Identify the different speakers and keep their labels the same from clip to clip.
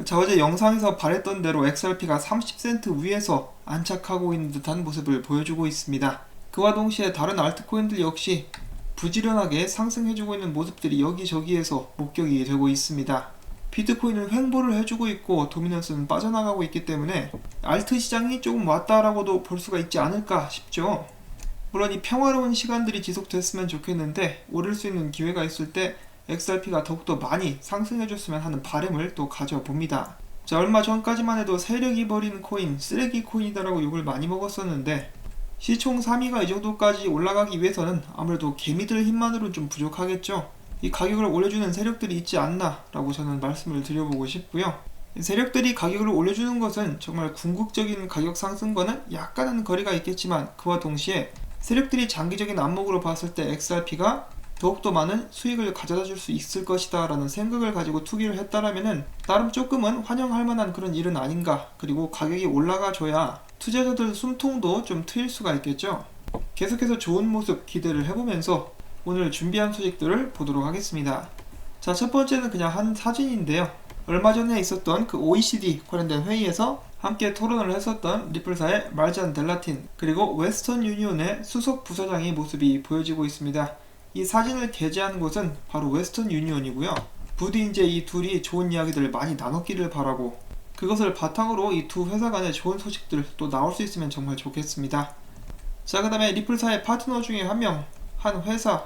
Speaker 1: 자, 어제 영상에서 말했던 대로 XRP가 30센트 위에서 안착하고 있는 듯한 모습을 보여주고 있습니다. 그와 동시에 다른 알트코인들 역시 부지런하게 상승해주고 있는 모습들이 여기저기에서 목격이 되고 있습니다. 비트코인은 횡보를 해주고 있고 도미넌스는 빠져나가고 있기 때문에 알트 시장이 조금 왔다라고도 볼 수가 있지 않을까 싶죠. 물론 이 평화로운 시간들이 지속됐으면 좋겠는데 오를 수 있는 기회가 있을 때 XRP가 더욱더 많이 상승해줬으면 하는 바람을 또 가져봅니다. 자, 얼마 전까지만 해도 세력이 버리는 코인, 쓰레기 코인이다라고 욕을 많이 먹었었는데 시총 3위가 이 정도까지 올라가기 위해서는 아무래도 개미들 힘만으로는 좀 부족하겠죠. 이 가격을 올려주는 세력들이 있지 않나 라고 저는 말씀을 드려보고 싶고요. 세력들이 가격을 올려주는 것은 정말 궁극적인 가격 상승과는 약간은 거리가 있겠지만 그와 동시에 세력들이 장기적인 안목으로 봤을 때 XRP가 더욱더 많은 수익을 가져다 줄 수 있을 것이다 라는 생각을 가지고 투기를 했다라면은 나름 조금은 환영할 만한 그런 일은 아닌가. 그리고 가격이 올라가 줘야 투자자들 숨통도 좀 트일 수가 있겠죠. 계속해서 좋은 모습 기대를 해보면서 오늘 준비한 소식들을 보도록 하겠습니다. 자, 첫 번째는 그냥 한 사진인데요. 얼마 전에 있었던 그 OECD 관련된 회의에서 함께 토론을 했었던 리플사의 말잔 델라틴 그리고 웨스턴 유니온의 수석 부사장의 모습이 보여지고 있습니다. 이 사진을 게재한 곳은 바로 웨스턴 유니온이고요. 부디 이제 이 둘이 좋은 이야기들을 많이 나눴기를 바라고 그것을 바탕으로 이 두 회사 간의 좋은 소식들 또 나올 수 있으면 정말 좋겠습니다. 자, 그 다음에 리플사의 파트너 중에 한 회사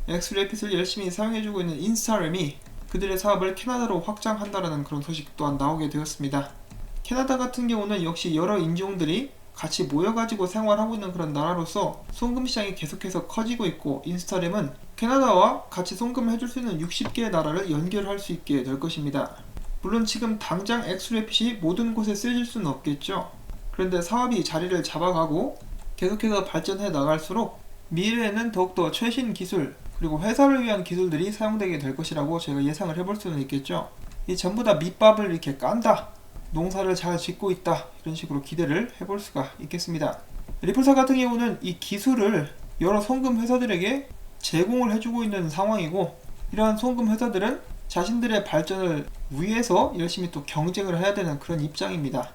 Speaker 1: 엑스레핏을 열심히 사용해주고 있는 인스타램이 그들의 사업을 캐나다로 확장한다라는 그런 소식 또한 나오게 되었습니다. 캐나다 같은 경우는 역시 여러 인종들이 같이 모여가지고 생활하고 있는 그런 나라로서 송금 시장이 계속해서 커지고 있고 인스타램은 캐나다와 같이 송금을 해줄 수 있는 60개의 나라를 연결할 수 있게 될 것입니다. 물론 지금 당장 엑스레핏이 모든 곳에 쓰여질 수는 없겠죠. 그런데 사업이 자리를 잡아가고 계속해서 발전해 나갈수록 미래에는 더욱더 최신 기술 그리고 회사를 위한 기술들이 사용되게 될 것이라고 제가 예상을 해볼 수는 있겠죠. 이 전부 다 밑밥을 이렇게 깐다, 농사를 잘 짓고 있다, 이런 식으로 기대를 해볼 수가 있겠습니다. 리플사 같은 경우는 이 기술을 여러 송금 회사들에게 제공을 해주고 있는 상황이고 이러한 송금 회사들은 자신들의 발전을 위해서 열심히 또 경쟁을 해야 되는 그런 입장입니다.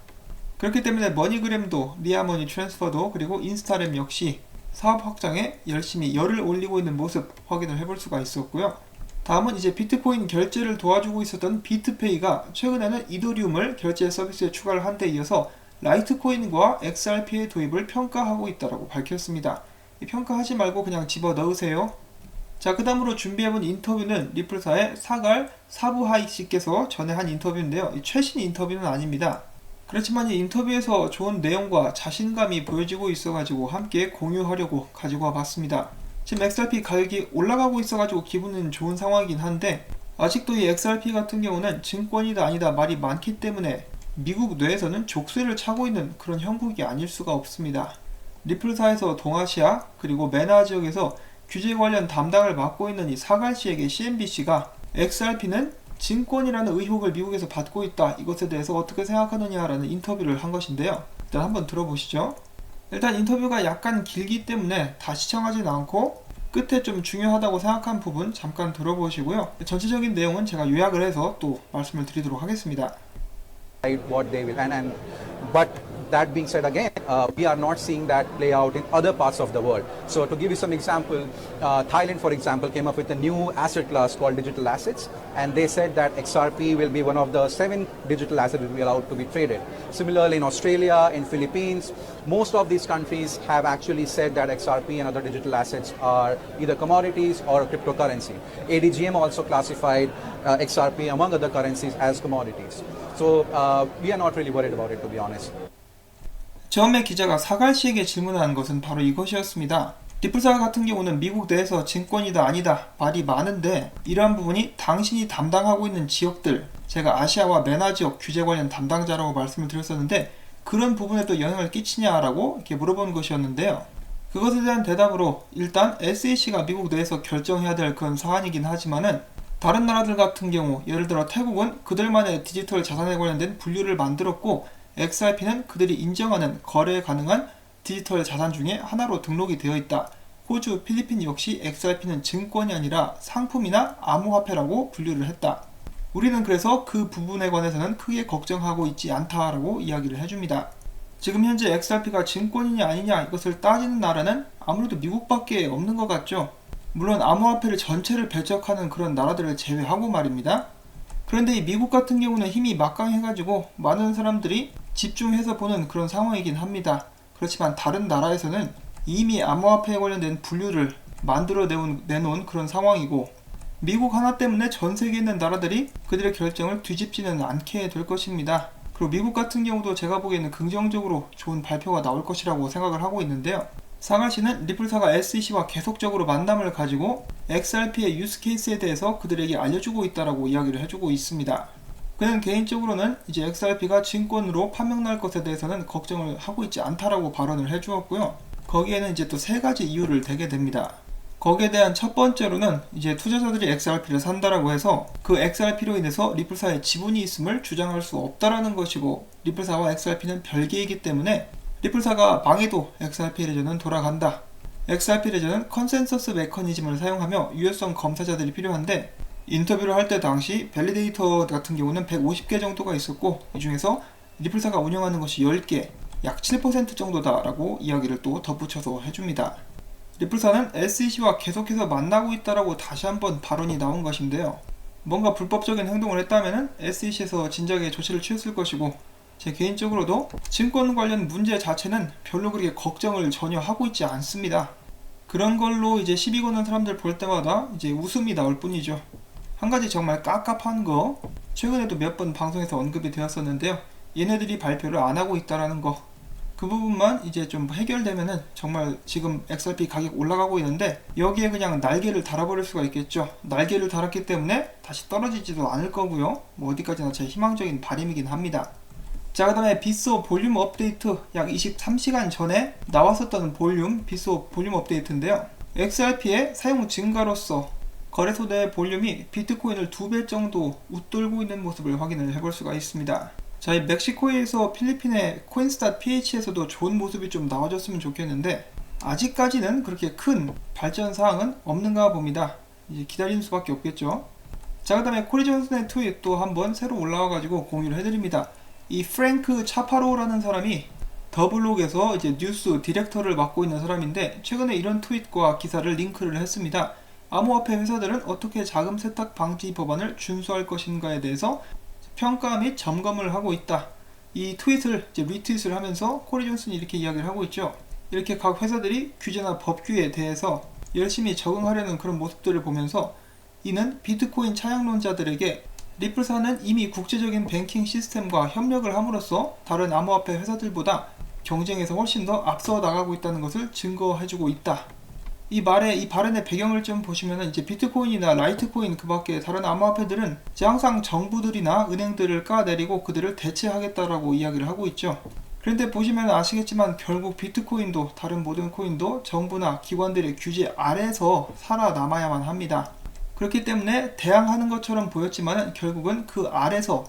Speaker 1: 그렇기 때문에 머니그램도, 리아머니 트랜스퍼도 그리고 인스타램 역시 사업 확장에 열심히 열을 올리고 있는 모습 확인을 해볼 수가 있었고요. 다음은 이제 비트코인 결제를 도와주고 있었던 비트페이가 최근에는 이더리움을 결제 서비스에 추가를 한 데 이어서 라이트코인과 XRP의 도입을 평가하고 있다고 밝혔습니다. 평가하지 말고 그냥 집어넣으세요. 자, 그 다음으로 준비해본 인터뷰는 리플사의 사갈 사부하이 씨께서 전에 한 인터뷰인데요. 최신 인터뷰는 아닙니다. 그렇지만 이 인터뷰에서 좋은 내용과 자신감이 보여지고 있어가지고 함께 공유하려고 가지고 와봤습니다. 지금 XRP 가격이 올라가고 있어가지고 기분은 좋은 상황이긴 한데 아직도 이 XRP 같은 경우는 증권이다 아니다 말이 많기 때문에 미국 내에서는 족쇄를 차고 있는 그런 형국이 아닐 수가 없습니다. 리플사에서 동아시아 그리고 메나 지역에서 규제 관련 담당을 맡고 있는 이 사갈씨에게 CNBC가 XRP는 증권이라는 의혹을 미국에서 받고 있다. 이것에 대해서 어떻게 생각하느냐라는 인터뷰를 한 것인데요. 일단 한번 들어보시죠. 일단 인터뷰가 약간 길기 때문에 다 시청하진 않고 끝에 좀 중요하다고 생각한 부분 잠깐 들어보시고요. 전체적인 내용은 제가 요약을 해서 또 말씀을 드리도록 하겠습니다.
Speaker 2: What they will but that being said again, we are not seeing that play out in other parts of the world. So to give you some example, Thailand for example came up with a new asset class called digital assets, and they said that XRP will be one of the 7 digital assets that will be allowed to be traded. Similarly in Australia, in Philippines, most of these countries have actually said that XRP and other digital assets are either commodities or cryptocurrency. ADGM also classified XRP among other currencies as commodities. So we are not really worried about it, to be honest.
Speaker 1: 처음에 기자가 사갈씨에게 질문한 것은 바로 이것이었습니다. 리플사 같은 경우는 미국 내에서 증권이다 아니다 말이 많은데 이러한 부분이 당신이 담당하고 있는 지역들, 제가 아시아와 메나 지역 규제 관련 담당자라고 말씀을 드렸었는데 그런 부분에도 영향을 끼치냐라고 이렇게 물어본 것이었는데요. 그것에 대한 대답으로 일단 SEC가 미국 내에서 결정해야 될 그런 사안이긴 하지만은 다른 나라들 같은 경우 예를 들어 태국은 그들만의 디지털 자산에 관련된 분류를 만들었고 XRP는 그들이 인정하는 거래 가능한 디지털 자산 중에 하나로 등록이 되어 있다. 호주, 필리핀 역시 XRP는 증권이 아니라 상품이나 암호화폐라고 분류를 했다. 우리는 그래서 그 부분에 관해서는 크게 걱정하고 있지 않다라고 이야기를 해줍니다. 지금 현재 XRP가 증권이냐 아니냐 이것을 따지는 나라는 아무래도 미국밖에 없는 것 같죠. 물론 암호화폐를 전체를 배척하는 그런 나라들을 제외하고 말입니다. 그런데 이 미국 같은 경우는 힘이 막강해가지고 많은 사람들이 집중해서 보는 그런 상황이긴 합니다. 그렇지만 다른 나라에서는 이미 암호화폐에 관련된 분류를 만들어 내놓은 그런 상황이고, 미국 하나 때문에 전 세계에 있는 나라들이 그들의 결정을 뒤집지는 않게 될 것입니다. 그리고 미국 같은 경우도 제가 보기에는 긍정적으로 좋은 발표가 나올 것이라고 생각을 하고 있는데요. 상하씨는 리플사가 SEC와 계속적으로 만남을 가지고 XRP의 유스 케이스에 대해서 그들에게 알려주고 있다라고 이야기를 해주고 있습니다. 그는 개인적으로는 이제 XRP가 증권으로 판명날 것에 대해서는 걱정을 하고 있지 않다라고 발언을 해주었고요. 거기에는 이제 또 세 가지 이유를 대게 됩니다. 거기에 대한 첫 번째로는 이제 투자자들이 XRP를 산다라고 해서 그 XRP로 인해서 리플사의 지분이 있음을 주장할 수 없다라는 것이고, 리플사와 XRP는 별개이기 때문에 리플사가 망해도 XRP 레저는 돌아간다. XRP 레저는 컨센서스 메커니즘을 사용하며 유효성 검사자들이 필요한데, 인터뷰를 할 때 당시 밸리데이터 같은 경우는 150개 정도가 있었고, 이 중에서 리플사가 운영하는 것이 10개, 약 7% 정도다라고 이야기를 또 덧붙여서 해줍니다. 리플사는 SEC와 계속해서 만나고 있다라고 다시 한번 발언이 나온 것인데요. 뭔가 불법적인 행동을 했다면 SEC에서 진작에 조치를 취했을 것이고, 제 개인적으로도 증권 관련 문제 자체는 별로 그렇게 걱정을 전혀 하고 있지 않습니다. 그런 걸로 이제 시비 거는 사람들 볼 때마다 이제 웃음이 나올 뿐이죠. 한 가지 정말 깝깝한 거, 최근에도 몇 번 방송에서 언급이 되었었는데요. 얘네들이 발표를 안 하고 있다라는 거. 그 부분만 이제 좀 해결되면은 정말 지금 XRP 가격 올라가고 있는데 여기에 그냥 날개를 달아버릴 수가 있겠죠. 날개를 달았기 때문에 다시 떨어지지도 않을 거고요. 뭐 어디까지나 제 희망적인 바람이긴 합니다. 자, 그 다음에 빗소 볼륨 업데이트, 약 23시간 전에 나왔었던 빗소 볼륨 업데이트인데요. XRP의 사용 증가로서 거래소 내 볼륨이 비트코인을 2배 정도 웃돌고 있는 모습을 확인을 해볼 수가 있습니다. 자, 이 멕시코에서 필리핀의 코인스타.ph에서도 좋은 모습이 좀 나와줬으면 좋겠는데 아직까지는 그렇게 큰 발전 사항은 없는가 봅니다. 이제 기다리는 수밖에 없겠죠. 자, 그 다음에 코리 존슨의 트윗 또 한번 새로 올라와가지고 공유를 해드립니다. 이 프랭크 차파로라는 사람이 더블록에서 이제 뉴스 디렉터를 맡고 있는 사람인데, 최근에 이런 트윗과 기사를 링크를 했습니다. 암호화폐 회사들은 어떻게 자금 세탁 방지 법안을 준수할 것인가에 대해서 평가 및 점검을 하고 있다. 이 트윗을 이제 리트윗을 하면서 코리 존슨이 이렇게 이야기를 하고 있죠. 이렇게 각 회사들이 규제나 법규에 대해서 열심히 적응하려는 그런 모습들을 보면서, 이는 비트코인 차양론자들에게 리플사는 이미 국제적인 뱅킹 시스템과 협력을 함으로써 다른 암호화폐 회사들보다 경쟁에서 훨씬 더 앞서 나가고 있다는 것을 증거해주고 있다. 이 발언의 배경을 좀 보시면은 이제 비트코인이나 라이트코인 그 밖에 다른 암호화폐들은 이제 항상 정부들이나 은행들을 까내리고 그들을 대체하겠다라고 이야기를 하고 있죠. 그런데 보시면 아시겠지만 결국 비트코인도 다른 모든 코인도 정부나 기관들의 규제 아래서 살아남아야만 합니다. 그렇기 때문에 대항하는 것처럼 보였지만 결국은 그 아래서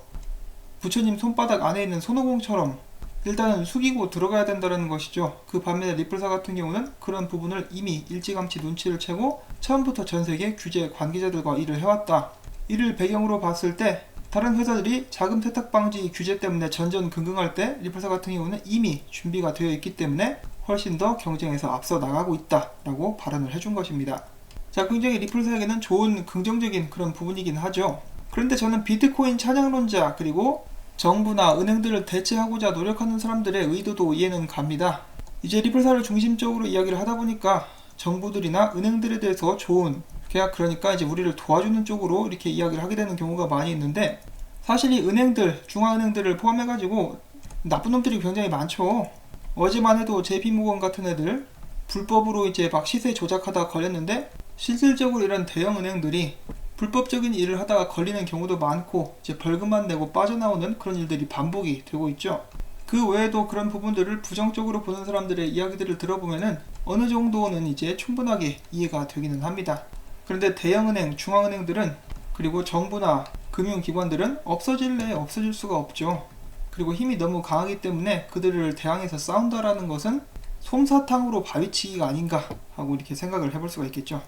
Speaker 1: 부처님 손바닥 안에 있는 손오공처럼 일단은 숙이고 들어가야 된다는 것이죠. 그 반면에 리플사 같은 경우는 그런 부분을 이미 일찌감치 눈치를 채고 처음부터 전세계 규제 관계자들과 일을 해왔다. 이를 배경으로 봤을 때 다른 회사들이 자금 세탁 방지 규제 때문에 전전긍긍할 때 리플사 같은 경우는 이미 준비가 되어 있기 때문에 훨씬 더 경쟁에서 앞서 나가고 있다라고 발언을 해준 것입니다. 자, 굉장히 리플사에게는 좋은 긍정적인 그런 부분이긴 하죠. 그런데 저는 비트코인 찬양론자 그리고 정부나 은행들을 대체하고자 노력하는 사람들의 의도도 이해는 갑니다. 이제 리플사를 중심적으로 이야기를 하다 보니까 정부들이나 은행들에 대해서 좋은 계약, 그러니까 이제 우리를 도와주는 쪽으로 이렇게 이야기를 하게 되는 경우가 많이 있는데, 사실 이 은행들, 중앙은행들을 포함해가지고 나쁜 놈들이 굉장히 많죠. 어제만 해도 JP모건 같은 애들 불법으로 이제 막 시세 조작하다가 걸렸는데, 실질적으로 이런 대형 은행들이 불법적인 일을 하다가 걸리는 경우도 많고 이제 벌금만 내고 빠져나오는 그런 일들이 반복이 되고 있죠. 그 외에도 그런 부분들을 부정적으로 보는 사람들의 이야기들을 들어보면은 어느 정도는 이제 충분하게 이해가 되기는 합니다. 그런데 대형은행, 중앙은행들은, 그리고 정부나 금융기관들은 없어질래 없어질 수가 없죠. 그리고 힘이 너무 강하기 때문에 그들을 대항해서 싸운다라는 것은 솜사탕으로 바위치기가 아닌가 하고 이렇게 생각을 해볼 수가 있겠죠.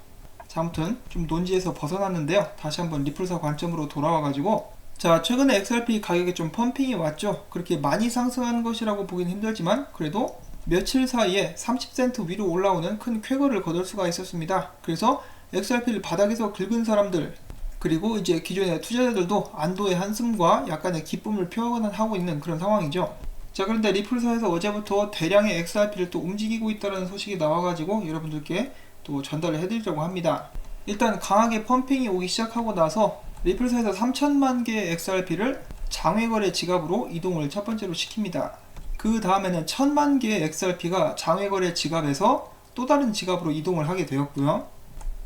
Speaker 1: 자, 아무튼 좀 논지에서 벗어났는데요. 다시 한번 리플사 관점으로 돌아와가지고, 자, 최근에 XRP 가격에 좀 펌핑이 왔죠. 그렇게 많이 상승하는 것이라고 보긴 힘들지만 그래도 며칠 사이에 30센트 위로 올라오는 큰 쾌거를 거둘 수가 있었습니다. 그래서 XRP를 바닥에서 긁은 사람들, 그리고 이제 기존의 투자자들도 안도의 한숨과 약간의 기쁨을 표현하고 있는 그런 상황이죠. 자, 그런데 리플사에서 어제부터 대량의 XRP를 또 움직이고 있다는 소식이 나와가지고 여러분들께 또 전달을 해드리려고 합니다. 일단 강하게 펌핑이 오기 시작하고 나서 리플사에서 3천만 개의 XRP를 장외거래 지갑으로 이동을 첫 번째로 시킵니다. 그 다음에는 1000만 개의 XRP가 장외거래 지갑에서 또 다른 지갑으로 이동을 하게 되었고요.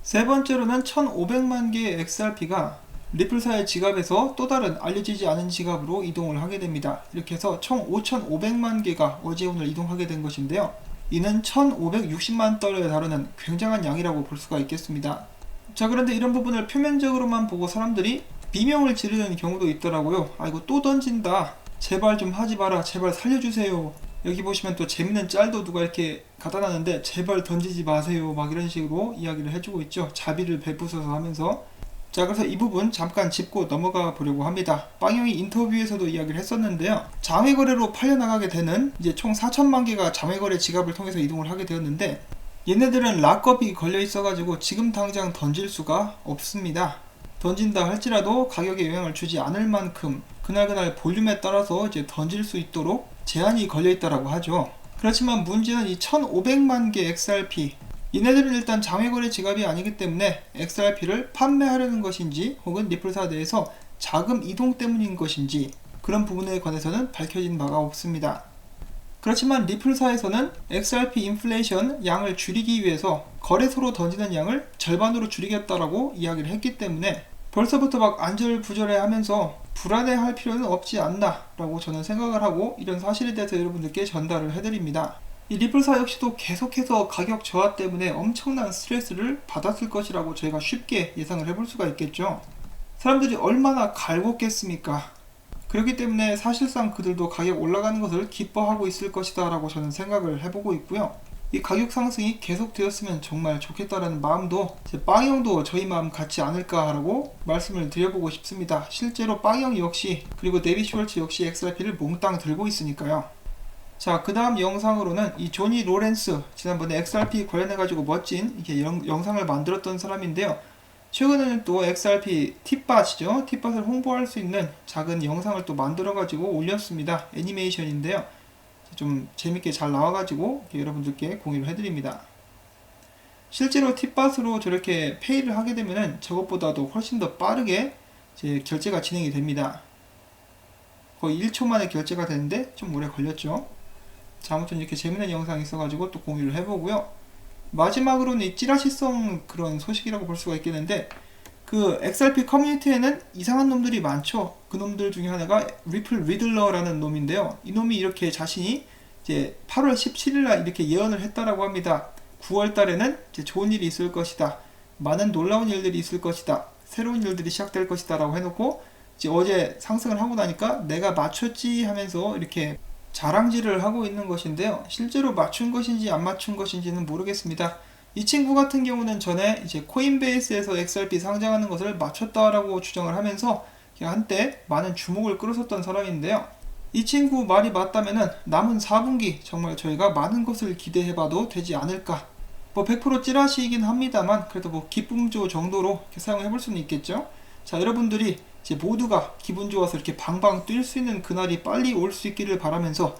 Speaker 1: 세 번째로는 1500만 개의 XRP가 리플사의 지갑에서 또 다른 알려지지 않은 지갑으로 이동을 하게 됩니다. 이렇게 해서 총 5500만 개가 어제 오늘 이동하게 된 것인데요. 이는 1560만 달러에 달하는 굉장한 양이라고 볼 수가 있겠습니다. 자, 그런데 이런 부분을 표면적으로만 보고 사람들이 비명을 지르는 경우도 있더라고요. 아이고 또 던진다, 제발 좀 하지 마라, 제발 살려주세요. 여기 보시면 또 재밌는 짤도 누가 이렇게 갖다 놨는데 제발 던지지 마세요 막 이런 식으로 이야기를 해주고 있죠. 자비를 베푸셔서 하면서. 자, 그래서 이 부분 잠깐 짚고 넘어가 보려고 합니다. 빵형이 인터뷰에서도 이야기를 했었는데요. 장외거래로 팔려나가게 되는 이제 총 4천만 개가 장외거래 지갑을 통해서 이동을 하게 되었는데, 얘네들은 락업이 걸려 있어가지고 지금 당장 던질 수가 없습니다. 던진다 할지라도 가격에 영향을 주지 않을 만큼 그날그날 볼륨에 따라서 이제 던질 수 있도록 제한이 걸려 있다라고 하죠. 그렇지만 문제는 이 1500만 개 XRP, 얘네들은 일단 장외거래 지갑이 아니기 때문에 XRP를 판매하려는 것인지 혹은 리플사 내에서 자금 이동 때문인 것인지 그런 부분에 관해서는 밝혀진 바가 없습니다. 그렇지만 리플사에서는 XRP 인플레이션 양을 줄이기 위해서 거래소로 던지는 양을 절반으로 줄이겠다라고 이야기를 했기 때문에 벌써부터 막 안절부절해 하면서 불안해할 필요는 없지 않나 라고 저는 생각을 하고 이런 사실에 대해서 여러분들께 전달을 해드립니다. 이 리플사 역시도 계속해서 가격 저하 때문에 엄청난 스트레스를 받았을 것이라고 저희가 쉽게 예상을 해볼 수가 있겠죠. 사람들이 얼마나 갈궜겠습니까? 그렇기 때문에 사실상 그들도 가격 올라가는 것을 기뻐하고 있을 것이다 라고 저는 생각을 해보고 있고요. 이 가격 상승이 계속되었으면 정말 좋겠다라는 마음도 제 빵형도 저희 마음 같지 않을까 라고 말씀을 드려보고 싶습니다. 실제로 빵형 역시 그리고 데이빗 슈왈츠 역시 XRP를 몽땅 들고 있으니까요. 자, 그 다음 영상으로는 이 조니 로렌스, 지난번에 XRP 관련해가지고 멋진 이렇게 영상을 만들었던 사람인데요. 최근에는 또 XRP 팁밭이죠. 팁밭을 홍보할 수 있는 작은 영상을 또 만들어가지고 올렸습니다. 애니메이션인데요. 좀 재밌게 잘 나와가지고 여러분들께 공유를 해드립니다. 실제로 팁밭으로 저렇게 페이를 하게 되면은 저것보다도 훨씬 더 빠르게 이제 결제가 진행이 됩니다. 거의 1초 만에 결제가 되는데 좀 오래 걸렸죠. 자, 아무튼 이렇게 재밌는 영상이 있어가지고 또 공유를 해보고요. 마지막으로는 이 찌라시성 그런 소식이라고 볼 수가 있겠는데, 그 XRP 커뮤니티에는 이상한 놈들이 많죠. 그 놈들 중에 하나가 리플 리들러라는 놈인데요. 이 놈이 이렇게 자신이 이제 8월 17일날 이렇게 예언을 했다라고 합니다. 9월 달에는 이제 좋은 일이 있을 것이다. 많은 놀라운 일들이 있을 것이다. 새로운 일들이 시작될 것이다 라고 해놓고 이제 어제 상승을 하고 나니까 내가 맞췄지 하면서 이렇게 자랑질을 하고 있는 것인데요. 실제로 맞춘 것인지 안 맞춘 것인지는 모르겠습니다. 이 친구 같은 경우는 전에 이제 코인베이스에서 XRP 상장하는 것을 맞췄다라고 주장을 하면서 한때 많은 주목을 끌었었던 사람인데요. 이 친구 말이 맞다면은 남은 4분기 정말 저희가 많은 것을 기대해봐도 되지 않을까. 뭐 100% 찌라시이긴 합니다만 그래도 뭐 기쁨조 정도로 이렇게 사용해볼 수는 있겠죠. 자, 여러분들이 이제 모두가 기분 좋아서 이렇게 방방 뛸 수 있는 그날이 빨리 올 수 있기를 바라면서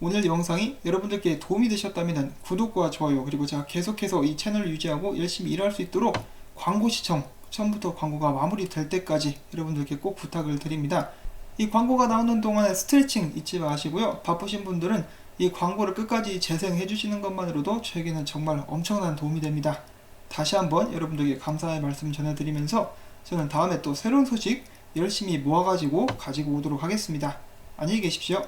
Speaker 1: 오늘 영상이 여러분들께 도움이 되셨다면 구독과 좋아요, 그리고 제가 계속해서 이 채널을 유지하고 열심히 일할 수 있도록 광고 시청, 처음부터 광고가 마무리될 때까지 여러분들께 꼭 부탁을 드립니다. 이 광고가 나오는 동안에 스트레칭 잊지 마시고요. 바쁘신 분들은 이 광고를 끝까지 재생해 주시는 것만으로도 저에게는 정말 엄청난 도움이 됩니다. 다시 한번 여러분들께 감사의 말씀 전해드리면서 저는 다음에 또 새로운 소식 열심히 모아가지고 가지고 오도록 하겠습니다. 안녕히 계십시오.